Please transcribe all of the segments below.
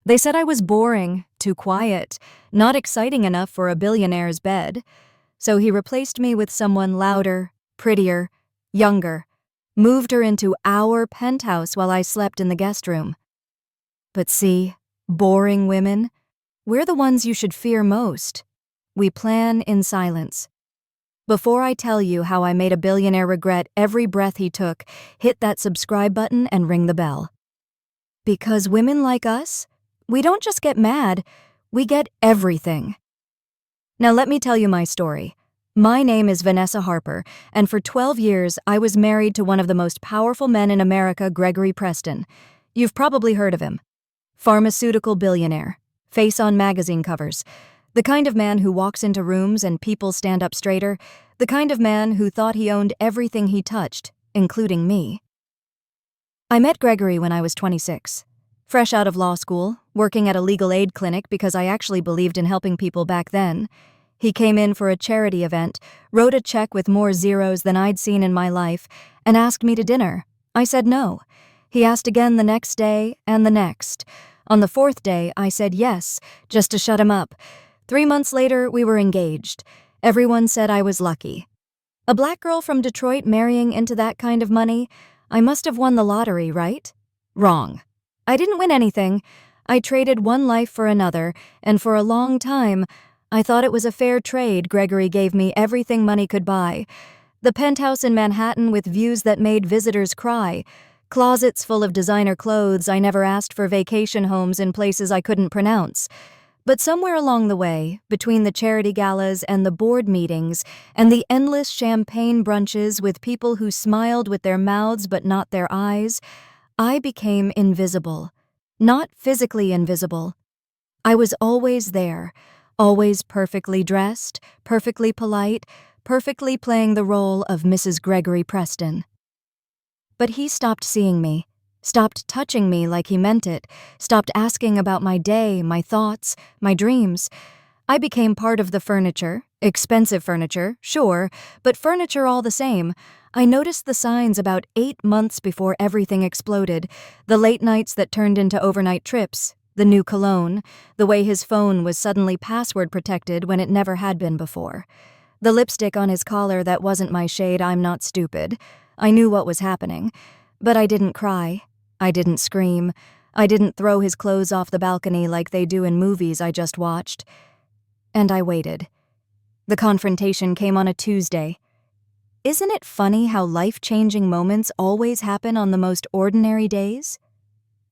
They said I was boring, too quiet, not exciting enough for a billionaire's bed. So he replaced me with someone louder, prettier, younger, moved her into our penthouse while I slept in the guest room. But see, boring women, we're the ones you should fear most. We plan in silence. Before I tell you how I made a billionaire regret every breath he took, hit that subscribe button and ring the bell. Because women like us, we don't just get mad, we get everything. Now let me tell you my story. My name is Vanessa Harper, and for 12 years I was married to one of the most powerful men in America, Gregory Preston. You've probably heard of him. Pharmaceutical billionaire, face on magazine covers, the kind of man who walks into rooms and people stand up straighter, the kind of man who thought he owned everything he touched, including me. I met Gregory when I was 26. Fresh out of law school, working at a legal aid clinic because I actually believed in helping people back then. He came in for a charity event, wrote a check with more zeros than I'd seen in my life, and asked me to dinner. I said no. He asked again the next day and the next. On the fourth day, I said yes, just to shut him up. 3 months later, we were engaged. Everyone said I was lucky. A black girl from Detroit marrying into that kind of money? I must have won the lottery, right? Wrong. I didn't win anything. I traded one life for another, and for a long time, I thought it was a fair trade. Gregory gave me everything money could buy. The penthouse in Manhattan with views that made visitors cry. Closets full of designer clothes. I never asked for vacation homes in places I couldn't pronounce. But somewhere along the way, between the charity galas and the board meetings and the endless champagne brunches with people who smiled with their mouths but not their eyes, I became invisible. Not physically invisible. I was always there, always perfectly dressed, perfectly polite, perfectly playing the role of Mrs. Gregory Preston. But he stopped seeing me, stopped touching me like he meant it, stopped asking about my day, my thoughts, my dreams. I became part of the furniture, expensive furniture, sure, but furniture all the same. I noticed the signs about 8 months before everything exploded, the late nights that turned into overnight trips, the new cologne, the way his phone was suddenly password protected when it never had been before. The lipstick on his collar that wasn't my shade. I'm not stupid. I knew what was happening, but I didn't cry. I didn't scream. I didn't throw his clothes off the balcony like they do in movies I just watched. And I waited. The confrontation came on a Tuesday. Isn't it funny how life-changing moments always happen on the most ordinary days?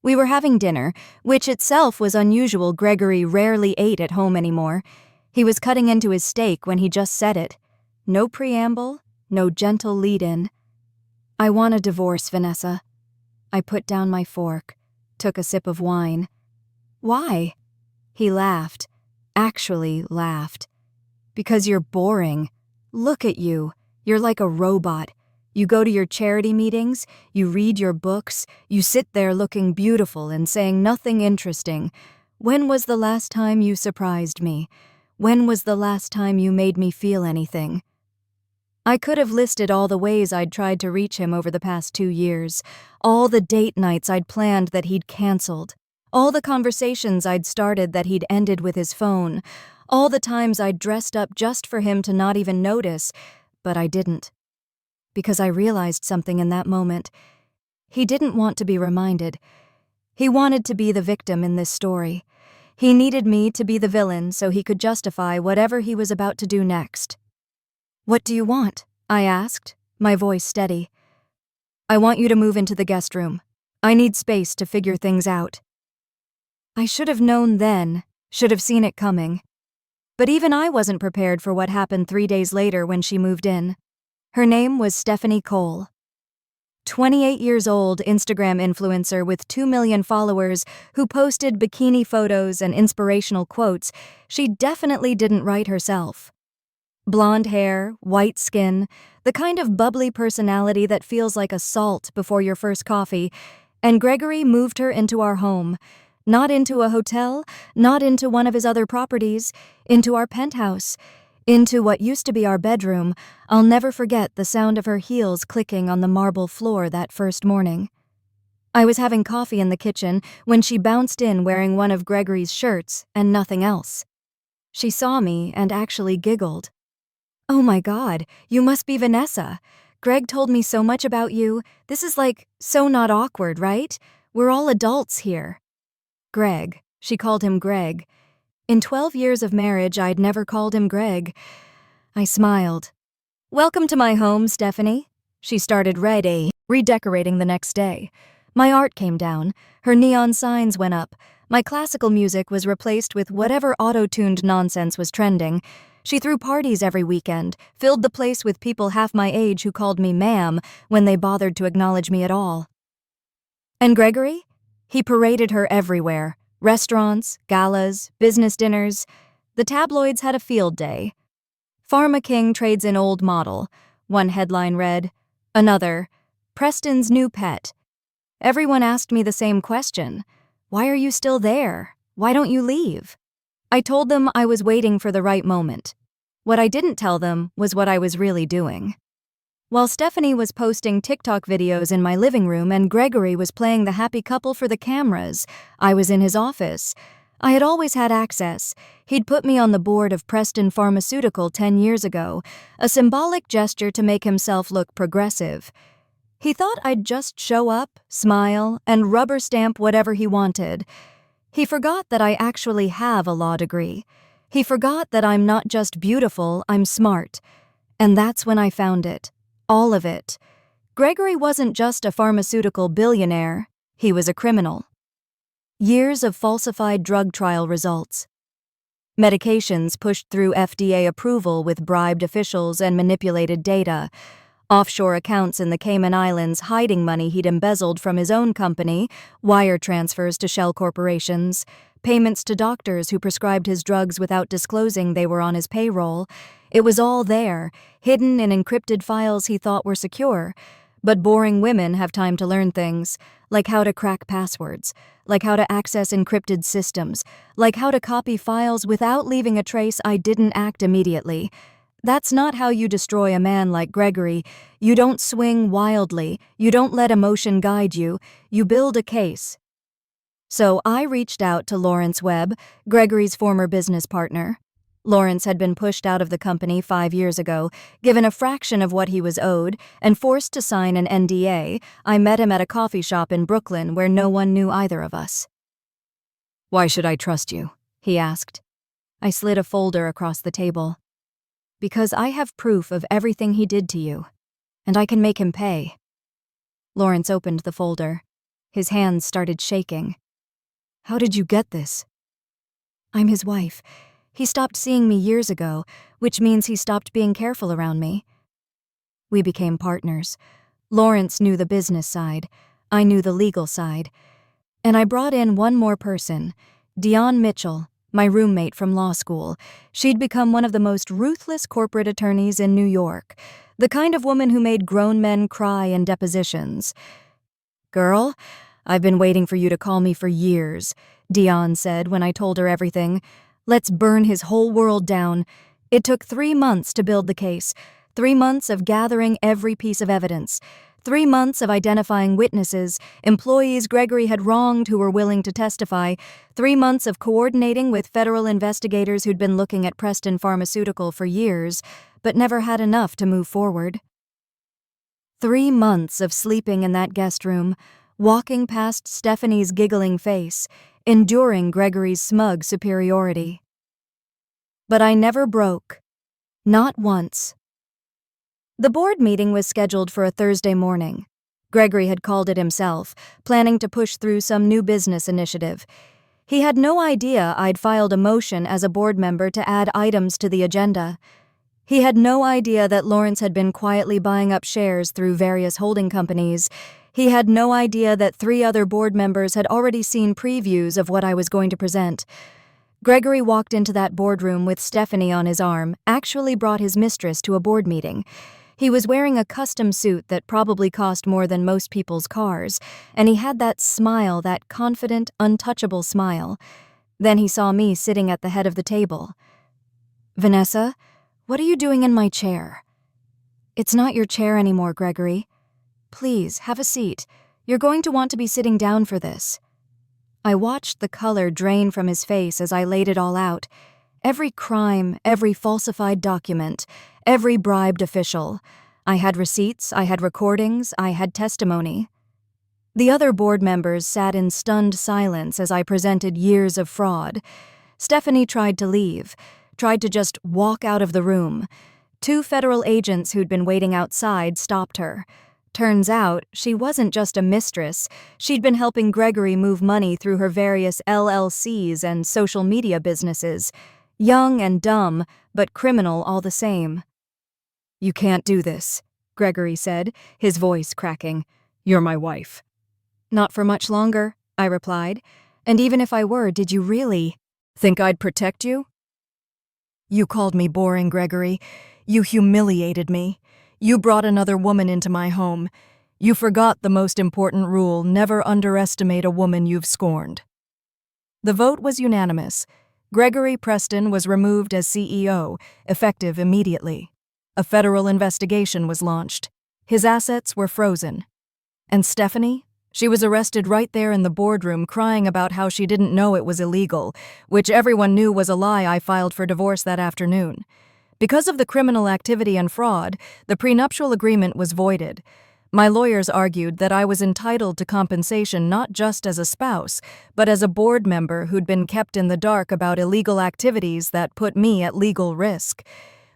We were having dinner, which itself was unusual. Gregory rarely ate at home anymore. He was cutting into his steak when he just said it. No preamble, no gentle lead-in. I want a divorce, Vanessa. I put down my fork, took a sip of wine. Why? He laughed. Actually laughed. Because you're boring. Look at you. You're like a robot. You go to your charity meetings, you read your books, you sit there looking beautiful and saying nothing interesting. When was the last time you surprised me? When was the last time you made me feel anything? I could have listed all the ways I'd tried to reach him over the past 2 years, all the date nights I'd planned that he'd canceled, all the conversations I'd started that he'd ended with his phone, all the times I'd dressed up just for him to not even notice, but I didn't. Because I realized something in that moment. He didn't want to be reminded. He wanted to be the victim in this story. He needed me to be the villain so he could justify whatever he was about to do next. "What do you want?" I asked, my voice steady. "I want you to move into the guest room. I need space to figure things out." I should have known then, should have seen it coming. But even I wasn't prepared for what happened 3 days later when she moved in. Her name was Stephanie Cole. 28 years old Instagram influencer with 2 million followers who posted bikini photos and inspirational quotes. She definitely didn't write herself. Blonde hair, white skin, the kind of bubbly personality that feels like a salt before your first coffee, and Gregory moved her into our home. Not into a hotel, not into one of his other properties, into our penthouse, into what used to be our bedroom. I'll never forget the sound of her heels clicking on the marble floor that first morning. I was having coffee in the kitchen when she bounced in wearing one of Gregory's shirts and nothing else. She saw me and actually giggled. "Oh my God, you must be Vanessa. Greg told me so much about you. This is like so not awkward, right? We're all adults here." Greg. She called him Greg. In 12 years of marriage, I'd never called him Greg. I smiled. "Welcome to my home, Stephanie." She started redecorating the next day. My art came down. Her neon signs went up. My classical music was replaced with whatever auto-tuned nonsense was trending. She threw parties every weekend, filled the place with people half my age who called me ma'am when they bothered to acknowledge me at all. And Gregory? He paraded her everywhere. Restaurants, galas, business dinners. The tabloids had a field day. "Pharma King trades in old model." One headline read. Another, "Preston's new pet." Everyone asked me the same question. "Why are you still there? Why don't you leave?" I told them I was waiting for the right moment. What I didn't tell them was what I was really doing. While Stephanie was posting TikTok videos in my living room and Gregory was playing the happy couple for the cameras, I was in his office. I had always had access. He'd put me on the board of Preston Pharmaceutical 10 years ago, a symbolic gesture to make himself look progressive. He thought I'd just show up, smile, and rubber stamp whatever he wanted. He forgot that I actually have a law degree. He forgot that I'm not just beautiful, I'm smart. And that's when I found it. All of it. Gregory wasn't just a pharmaceutical billionaire, he was a criminal. Years of falsified drug trial results. Medications pushed through FDA approval with bribed officials and manipulated data. Offshore accounts in the Cayman Islands hiding money he'd embezzled from his own company, wire transfers to shell corporations, payments to doctors who prescribed his drugs without disclosing they were on his payroll. It was all there, hidden in encrypted files he thought were secure. But boring women have time to learn things, like how to crack passwords, like how to access encrypted systems, like how to copy files without leaving a trace. I didn't act immediately. That's not how you destroy a man like Gregory. You don't swing wildly. You don't let emotion guide you. You build a case. So I reached out to Lawrence Webb, Gregory's former business partner. Lawrence had been pushed out of the company 5 years ago, given a fraction of what he was owed, and forced to sign an NDA. I met him at a coffee shop in Brooklyn where no one knew either of us. "Why should I trust you?" he asked. I slid a folder across the table. "Because I have proof of everything he did to you, and I can make him pay." Lawrence opened the folder. His hands started shaking. "How did you get this?" "I'm his wife. He stopped seeing me years ago, which means he stopped being careful around me." We became partners. Lawrence knew the business side. I knew the legal side. And I brought in one more person, Dionne Mitchell, my roommate from law school. She'd become one of the most ruthless corporate attorneys in New York, the kind of woman who made grown men cry in depositions. "Girl, I've been waiting for you to call me for years," Dionne said when I told her everything. "Let's burn his whole world down." It took 3 months to build the case, 3 months of gathering every piece of evidence, 3 months of identifying witnesses, employees Gregory had wronged who were willing to testify, 3 months of coordinating with federal investigators who'd been looking at Preston Pharmaceutical for years, but never had enough to move forward. 3 months of sleeping in that guest room, walking past Stephanie's giggling face, enduring Gregory's smug superiority. But I never broke. Not once. The board meeting was scheduled for a Thursday morning. Gregory had called it himself, planning to push through some new business initiative. He had no idea I'd filed a motion as a board member to add items to the agenda. He had no idea that Lawrence had been quietly buying up shares through various holding companies. He had no idea that 3 other board members had already seen previews of what I was going to present. Gregory walked into that boardroom with Stephanie on his arm, actually brought his mistress to a board meeting. He was wearing a custom suit that probably cost more than most people's cars, and he had that smile, that confident, untouchable smile. Then he saw me sitting at the head of the table. "Vanessa, what are you doing in my chair?" "It's not your chair anymore, Gregory. Please, have a seat. You're going to want to be sitting down for this." I watched the color drain from his face as I laid it all out. Every crime, every falsified document, every bribed official. I had receipts, I had recordings, I had testimony. The other board members sat in stunned silence as I presented years of fraud. Stephanie tried to leave, tried to just walk out of the room. 2 federal agents who'd been waiting outside stopped her. Turns out, she wasn't just a mistress. She'd been helping Gregory move money through her various LLCs and social media businesses. Young and dumb, but criminal all the same. "You can't do this," Gregory said, his voice cracking. "You're my wife." "Not for much longer," I replied. "And even if I were, did you really think I'd protect you?" "You called me boring, Gregory. You humiliated me. You brought another woman into my home. You forgot the most important rule: never underestimate a woman you've scorned." The vote was unanimous. Gregory Preston was removed as CEO, effective immediately. A federal investigation was launched. His assets were frozen. And Stephanie? She was arrested right there in the boardroom, crying about how she didn't know it was illegal, which everyone knew was a lie. I filed for divorce that afternoon. Because of the criminal activity and fraud, the prenuptial agreement was voided. My lawyers argued that I was entitled to compensation not just as a spouse, but as a board member who'd been kept in the dark about illegal activities that put me at legal risk.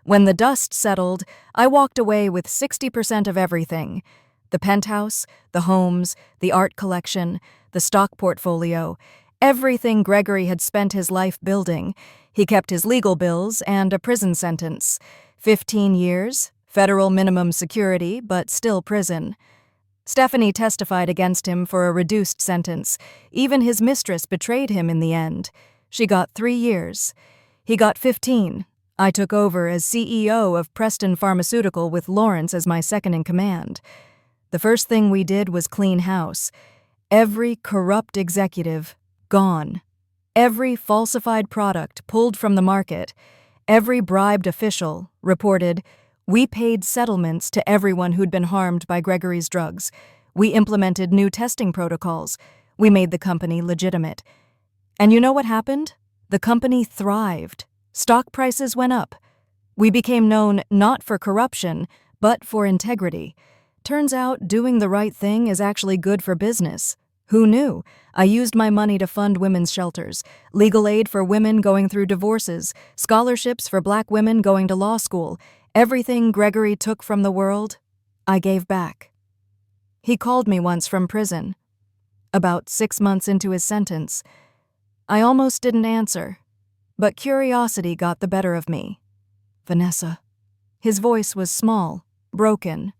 When the dust settled, I walked away with 60% of everything: the penthouse, the homes, the art collection, the stock portfolio, everything Gregory had spent his life building. He kept his legal bills and a prison sentence. 15 years, federal minimum security, but still prison. Stephanie testified against him for a reduced sentence. Even his mistress betrayed him in the end. She got 3 years. He got 15. I took over as CEO of Preston Pharmaceutical with Lawrence as my second-in-command. The first thing we did was clean house. Every corrupt executive, gone. Every falsified product pulled from the market. Every bribed official reported, "We paid settlements to everyone who'd been harmed by Gregory's drugs. We implemented new testing protocols. We made the company legitimate." And you know what happened? The company thrived. Stock prices went up. We became known not for corruption, but for integrity. Turns out doing the right thing is actually good for business. Who knew? I used my money to fund women's shelters, legal aid for women going through divorces, scholarships for Black women going to law school. Everything Gregory took from the world, I gave back. He called me once from prison. About 6 months into his sentence. I almost didn't answer, but curiosity got the better of me. "Vanessa." His voice was small, broken.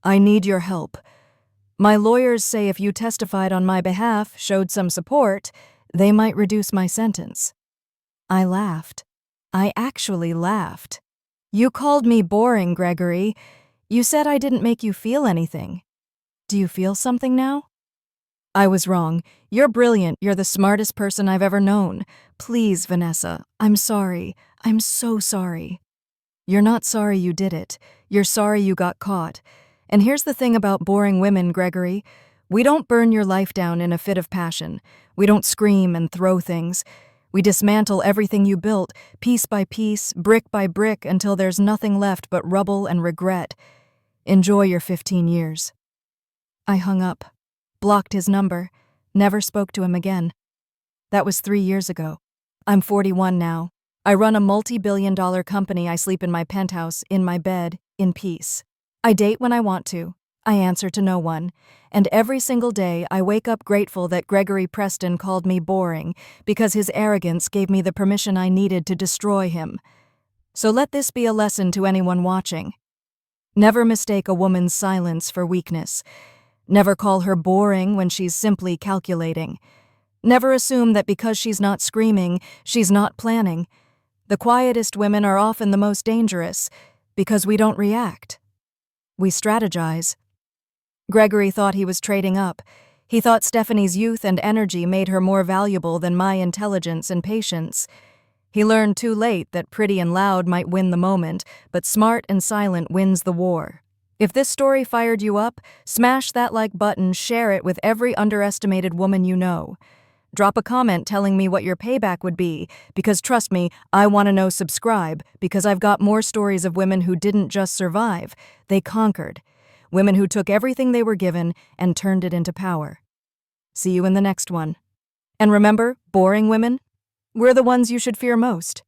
"I need your help. My lawyers say if you testified on my behalf, showed some support, they might reduce my sentence." I laughed. I actually laughed. "You called me boring, Gregory. You said I didn't make you feel anything. Do you feel something now?" "I was wrong. You're brilliant. You're the smartest person I've ever known. Please, Vanessa, I'm sorry. I'm so sorry." "You're not sorry you did it. You're sorry you got caught. And here's the thing about boring women, Gregory. We don't burn your life down in a fit of passion. We don't scream and throw things. We dismantle everything you built, piece by piece, brick by brick, until there's nothing left but rubble and regret. Enjoy your 15 years. I hung up, blocked his number, never spoke to him again. That was 3 years ago. I'm 41 now. I run a multi-billion-dollar company. I sleep in my penthouse, in my bed, in peace. I date when I want to. I answer to no one. And every single day I wake up grateful that Gregory Preston called me boring because his arrogance gave me the permission I needed to destroy him. So let this be a lesson to anyone watching. Never mistake a woman's silence for weakness. Never call her boring when she's simply calculating. Never assume that because she's not screaming, she's not planning. The quietest women are often the most dangerous because we don't react. We strategize. Gregory thought he was trading up. He thought Stephanie's youth and energy made her more valuable than my intelligence and patience. He learned too late that pretty and loud might win the moment, but smart and silent wins the war. If this story fired you up, smash that like button, share it with every underestimated woman you know. Drop a comment telling me what your payback would be, because trust me, I want to know. Subscribe, because I've got more stories of women who didn't just survive, they conquered. Women who took everything they were given and turned it into power. See you in the next one. And remember, boring women? We're the ones you should fear most.